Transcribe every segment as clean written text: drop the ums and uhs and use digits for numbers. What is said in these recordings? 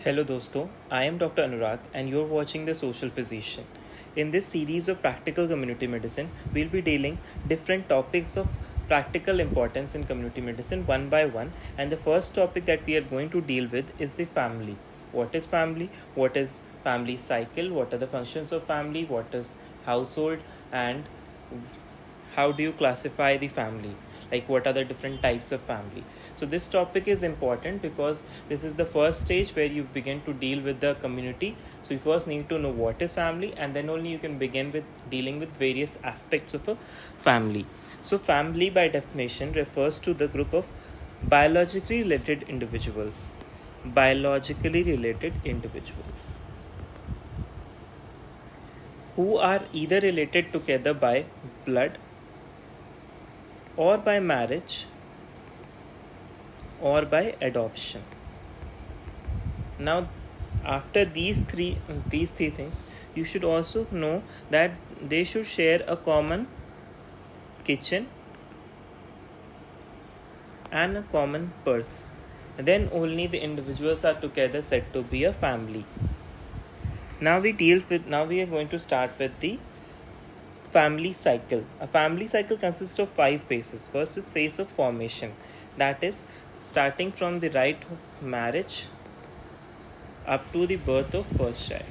Hello dosto, I am Dr. Anurag and you're watching The Social Physician. In this series of practical community medicine, we'll be dealing different topics of practical importance in community medicine one by one, and the first topic that we are going to deal with is the family. What is family? What is family cycle? What are the functions of family? What is household, and how do you classify the family, like what are the different types of family? So this topic is important because this is the first stage where you begin to deal with the community. So you first need to know what is family, and then only you can begin with dealing with various aspects of a family. So family by definition refers to the group of biologically related individuals. Biologically related individuals who are either related together by blood or by marriage or by adoption. Now, after these three things, you should also know that they should share a common kitchen and a common purse. Then only the individuals are together said to be a family. Now we are going to start with the family cycle. A family cycle consists of 5 phases. First is phase of formation, that is starting from the rite of marriage up to the birth of first child.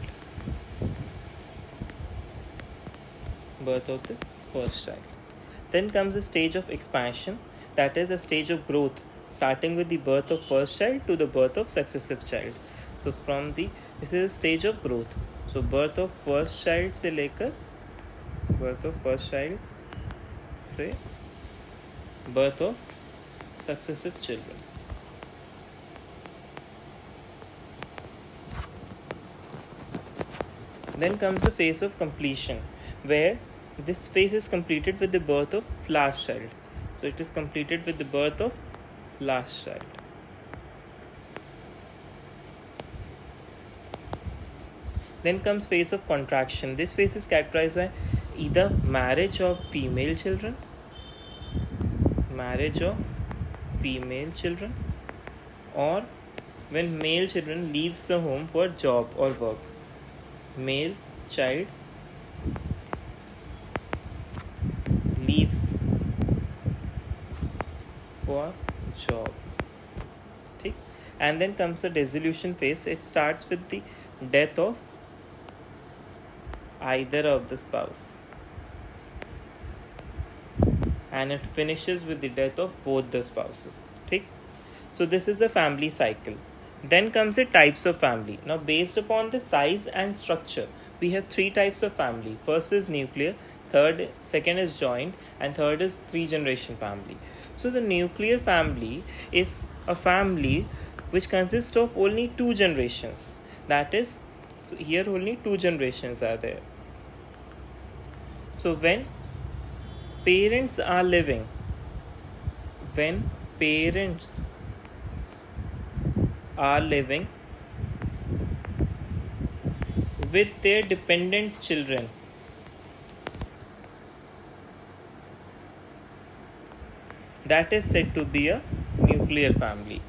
Birth of the first child. Then comes a stage of expansion, that is a stage of growth, starting with the birth of first child to the birth of successive child. So this is a stage of growth. So birth of first child से लेकर birth of first child से birth of successive children. Then comes the phase of completion, where this phase is completed with the birth of last child. So it is completed with the birth of last child. Then comes phase of contraction. This phase is characterized by either marriage of female children, or when male children leaves the home for job or work. Male child leaves for job. Okay? And then comes the dissolution phase. It starts with the death of either of the spouse, and it finishes with the death of both the spouses. Okay? So this is the family cycle. Then comes the types of family. Now based upon the size and structure, we have 3 types of family. First is nuclear, second is joint, and third is 3 generation family. So the nuclear family is a family which consists of only 2 generations. That is, so here only 2 generations are there. So when parents are living, when parents are living with their dependent children, that is said to be a nuclear family.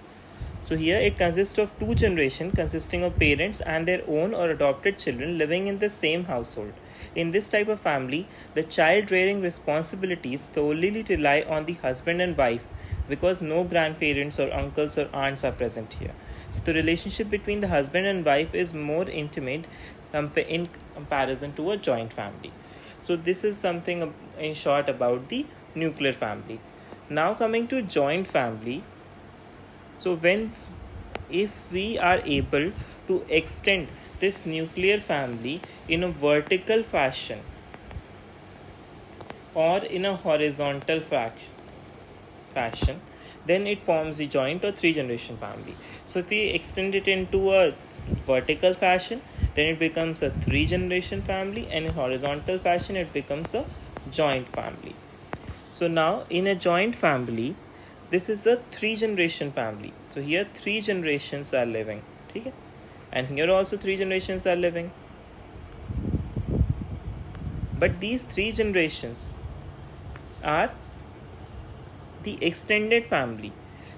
So here it consists of 2 generations consisting of parents and their own or adopted children living in the same household. In this type of family, the child rearing responsibilities solely rely on the husband and wife because no grandparents or uncles or aunts are present here. So the relationship between the husband and wife is more intimate in comparison to a joint family. So this is something in short about the nuclear family. Now coming to joint family. So if we are able to extend this nuclear family in a vertical fashion or in a horizontal fashion, then it forms a joint or 3 generation family. So if we extend it into a vertical fashion, then it becomes a 3 generation family, and in horizontal fashion it becomes a joint family. So now in a joint family, this is a 3 generation family. So here 3 generations are living. Okay? And here also 3 generations are living. But these 3 generations are the extended family.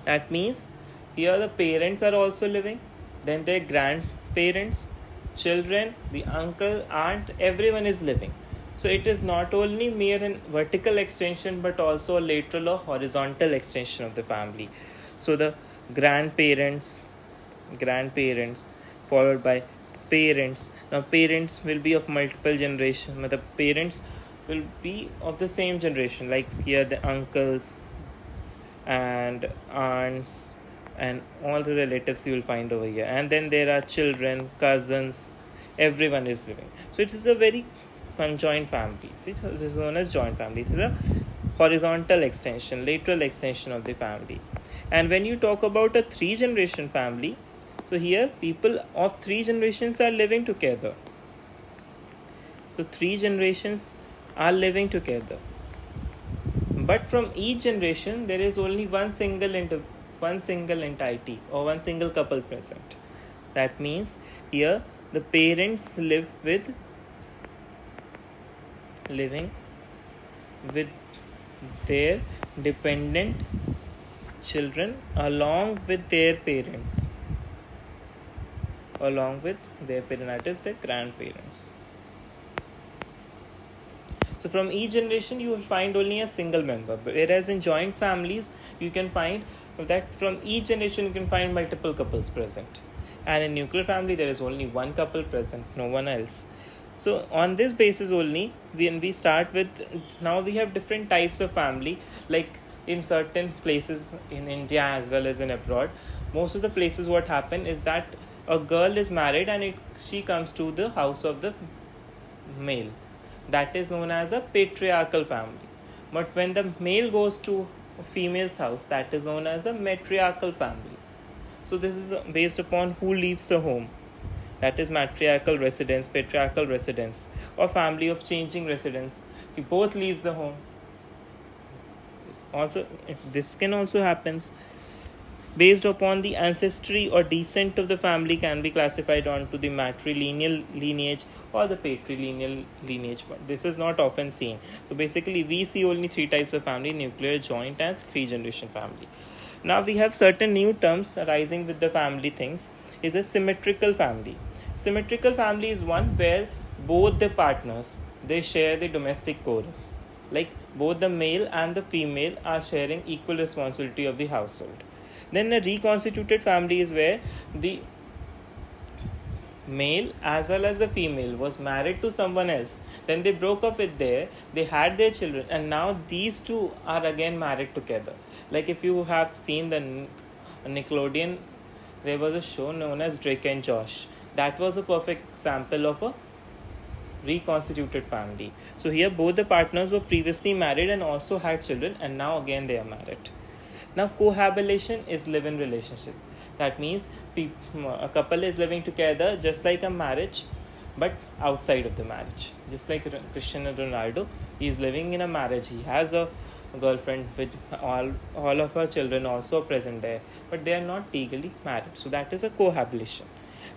That means here the parents are also living, then their grandparents, children, the uncle, aunt, everyone is living. So it is not only mere an vertical extension but also a lateral or horizontal extension of the family. So the grandparents, grandparents, followed by parents. Now parents will be of multiple generation. The parents will be of the same generation, like here the uncles and aunts and all the relatives you will find over here, and then there are children, cousins, everyone is living. So it is a very conjoined family. So it is known as joint family. It is a horizontal extension, lateral extension of the family. And when you talk about a 3 generation family, so here people of 3 generations are living together. So 3 generations are living together, but from each generation there is only one single entity or one single couple present. That means here the parents living with their dependent children along with their parents, that is their grandparents. So from each generation you will find only a single member, whereas in joint families you can find that from each generation you can find multiple couples present, and in nuclear family there is only one couple present, no one else. So on this basis only, when we start with, now we have different types of family. Like in certain places in India as well as in abroad, most of the places what happen is that a girl is married and she comes to the house of the male. That is known as a patriarchal family. But when the male goes to a female's house, that is known as a matriarchal family. So this is based upon who leaves the home. That is matriarchal residence, patriarchal residence, or family of changing residence. He both leaves the home. Also, if this can also happens based upon the ancestry or descent of the family, can be classified onto the matrilineal lineage or the patrilineal lineage, but this is not often seen. So basically we see only 3 types of family: nuclear, joint and 3 generation family. Now we have certain new terms arising with the family things. Is a symmetrical family. Symmetrical family is one where both the partners, they share the domestic chorus, like both the male and the female are sharing equal responsibility of the household. Then a reconstituted family is where the male as well as the female was married to someone else, then they broke up with they had their children, and now these two are again married together. Like if you have seen the Nickelodeon, there was a show known as Drake and Josh. That was a perfect example of a reconstituted family. So here both the partners were previously married and also had children, and now again they are married. Now cohabitation is live-in relationship. That means a couple is living together just like a marriage, but outside of the marriage. Just like Cristiano Ronaldo, he is living in a marriage. He has a girlfriend with all of her children also present there, but they are not legally married. So that is a cohabitation.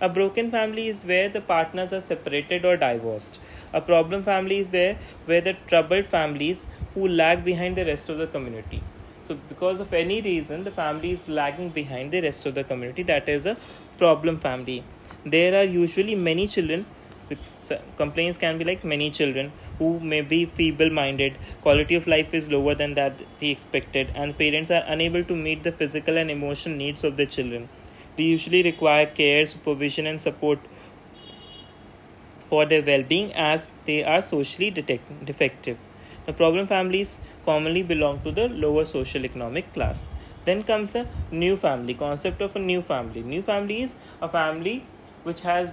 A broken family is where the partners are separated or divorced. A problem family is there where the troubled families who lag behind the rest of the community. So because of any reason the family is lagging behind the rest of the community, that is a problem family. There are usually many children. Complaints can be like many children who may be feeble minded, quality of life is lower than that they expected, and parents are unable to meet the physical and emotional needs of the children. They usually require care, supervision and support for their well-being as they are socially defective. The problem families commonly belong to the lower social economic class. Then comes a new family, concept of a new family. New family is a family which has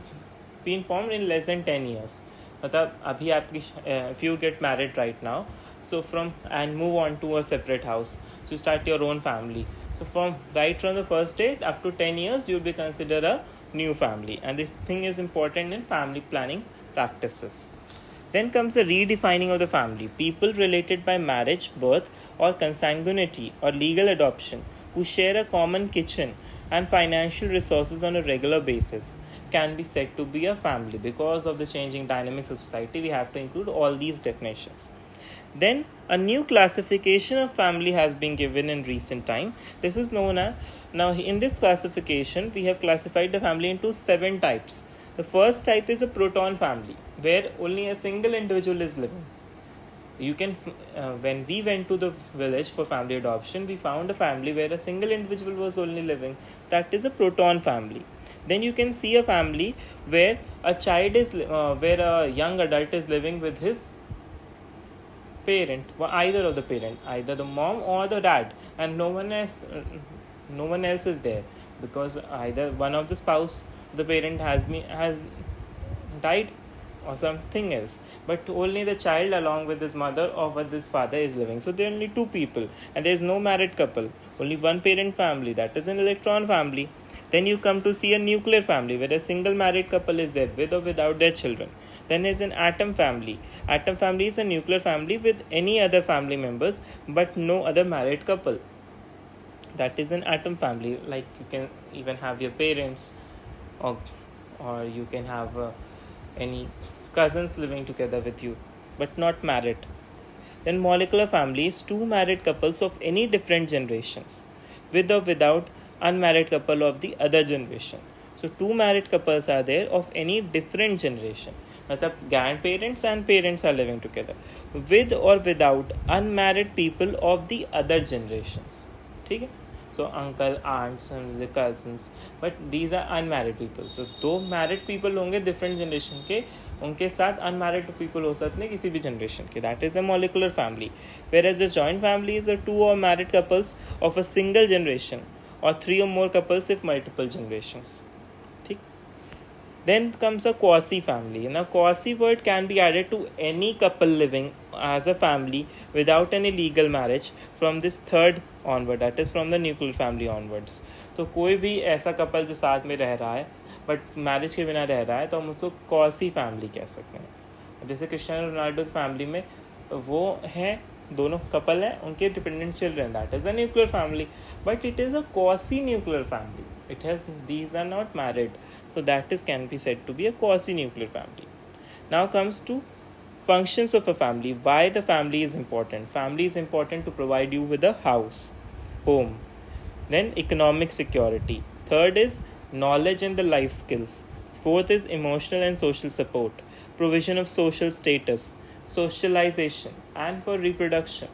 been formed in less than 10 years. मतलब अभी आपकी if you get married right now, so from and move on to a separate house, so you start your own family. So from the first date up to 10 years, you will be considered a new family, and this thing is important in family planning practices. Then comes a redefining of the family. People related by marriage, birth, or consanguinity or legal adoption who share a common kitchen and financial resources on a regular basis can be said to be a family. Because of the changing dynamics of society, we have to include all these definitions. Then a new classification of family has been given in recent time. This is known as, now in this classification we have classified the family into 7 types. The first type is a proton family, where only a single individual is living. You can when we went to the village for family adoption, we found a family where a single individual was only living. That is a proton family. Then you can see a family where a child is where a young adult is living with his parent, either of the parent, either the mom or the dad, and no one else is there, because either one of the spouse, the parent has died or something else, but only the child along with his mother or with his father is living. So there are only two people, and there is no married couple, only one parent family. That is an electron family. Then you come to see a nuclear family, where a single married couple is there with or without their children. Then is an atom family. Atom family is a nuclear family with any other family members but no other married couple. That is an atom family. Like you can even have your parents, or you can have any cousins living together with you but not married. Then molecular family is two married couples of any different generations, with or without unmarried couple of the other generation. So two married couples are there of any different generation. मतलब grandparents and parents are living together, with or without unmarried people of the other generations. ठीक है? So uncle, aunts and the cousins, but these are unmarried people. So दो married people होंगे different generation के, उनके साथ unmarried people हो सकते हैं किसी भी generation के. That is a molecular family. Whereas a joint family is a two or married couples of a single generation, or three or more couples if multiple generations. ठीक? Then comes a quasi family. Now, quasi word can be added to any couple living as a family without any legal marriage from this third onward, that is from the nuclear family onwards. तो कोई भी ऐसा couple जो साथ में रह रहा है बट मैरिज के बिना रह रहा है, तो हम उसको क्वासी फैमिली कह सकते हैं. जैसे क्रिस्टियानो रोनाल्डो की फैमिली में वो हैं, दोनों कपल हैं, उनके dependent children, that is a nuclear family, but it is a quasi nuclear family. It has, these are not married, so that is can be said to be a quasi nuclear family. Now comes to functions of a family. Why the family is important? Family is important to provide you with a house, home. Then economic security. Third is knowledge and the life skills. Fourth is emotional and social support, provision of social status, socialization, and for reproduction.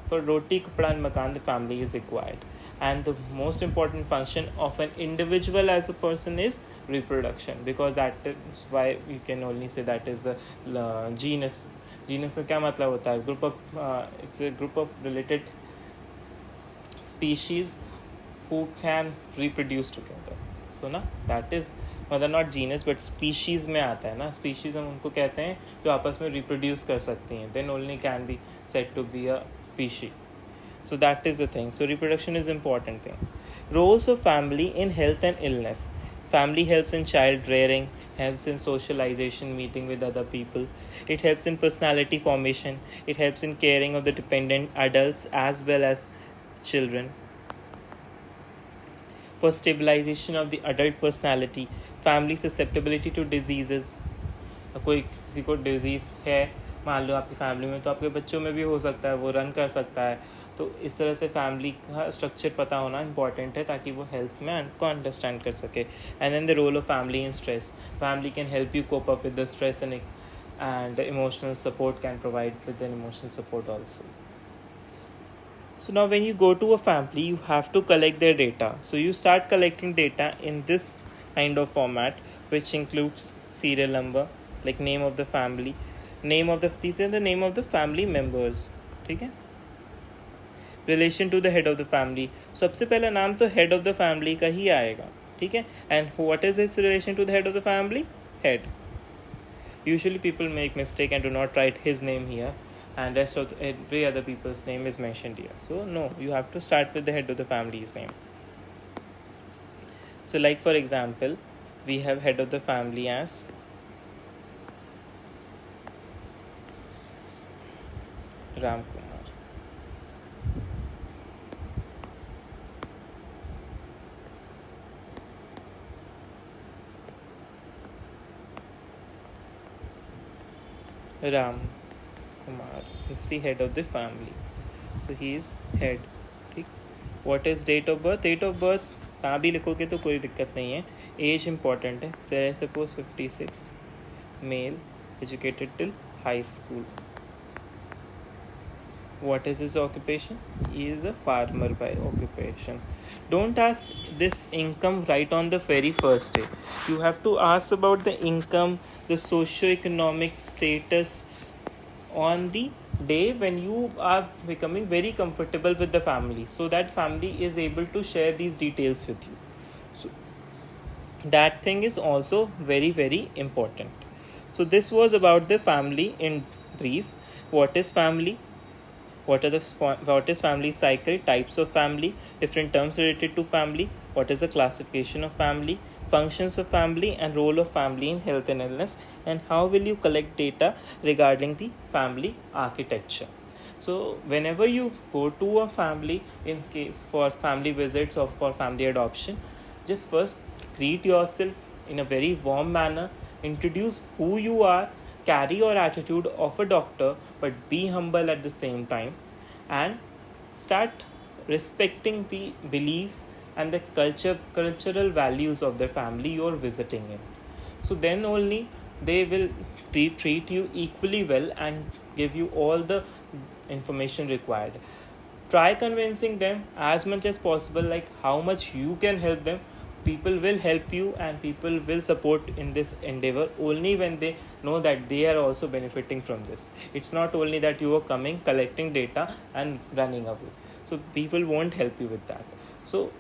For roti kapda and makan, the family is required. And the most important function of an individual as a person is reproduction, because that is why you can only say that is the genus. Genus का क्या मतलब होता है? Group of it's a group of related species who can reproduce together. So ना, that is मतलब not genus but species में आता है ना. Species हम उनको कहते हैं जो आपस में reproduce कर सकती हैं. Then only can be said to be a species. So that is the thing. So reproduction is important thing. Roles of family in health and illness. Family helps in child rearing, helps in socialization, meeting with other people. It helps in personality formation. It helps in caring of the dependent adults as well as children. For stabilization of the adult personality, family susceptibility to diseases. कोई किसी को disease है मान लो आपकी family में, तो आपके बच्चों में भी हो सकता है, वो रन कर सकता है. तो इस तरह से फैमिली का स्ट्रक्चर पता होना इंपॉर्टेंट है ताकि वो हेल्थ में को अंडरस्टैंड कर सके. And then the role of family in stress. Family can help you cope up with the stress and emotional support can provide with an emotional support also. So now when you go to a family, you have to collect their data. So you start collecting data in this kind of format, which includes serial number, like name of the family, these are the name of the family members. ठीक है? Relation to the head of the family. सबसे पहला नाम तो head of the family का ही आएगा. ठीक है? And what is his relation to the head of the family? Head. Usually people make mistake and do not write his name here, and rest of every other people's name is mentioned here. So no, you have to start with the head of the family's name. So like for example, we have head of the family as Ram Kumar. Ram Kumar is the head of the family. So he is head. ठीक. What is date of birth? Date of birth ना भी लिखोगे तो कोई दिक्कत नहीं है. Age important है. So I suppose 56. Male, educated till high school. What is his occupation? He is a farmer by occupation. Don't ask this income right on the very first day. You have to ask about the income, the socio-economic status on the day when you are becoming very comfortable with the family, so that family is able to share these details with you. So that thing is also very, very important. So this was about the family in brief. What is family? What is family cycle, types of family, different terms related to family, what is the classification of family, functions of family, and role of family in health and illness, and how will you collect data regarding the family architecture. So whenever you go to a family, in case for family visits or for family adoption, just first greet yourself in a very warm manner, introduce who you are, carry your attitude of a doctor but be humble at the same time, and start respecting the beliefs and the cultural values of the family you're visiting in. So then only they will treat you equally well and give you all the information required. Try convincing them as much as possible, like how much you can help them. People will help you and people will support in this endeavor only when they know that they are also benefiting from this. It's not only that you are coming, collecting data and running away. So people won't help you with that. So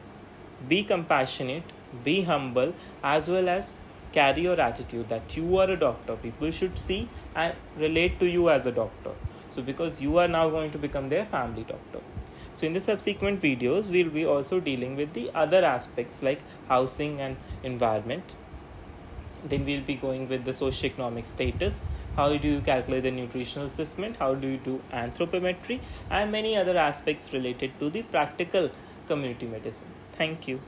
be compassionate, be humble, as well as carry your attitude that you are a doctor. People should see and relate to you as a doctor. So because you are now going to become their family doctor. So in the subsequent videos, we'll be also dealing with the other aspects like housing and environment. Then we'll be going with the socioeconomic status, how do you calculate the nutritional assessment, how do you do anthropometry, and many other aspects related to the practical community medicine. Thank you.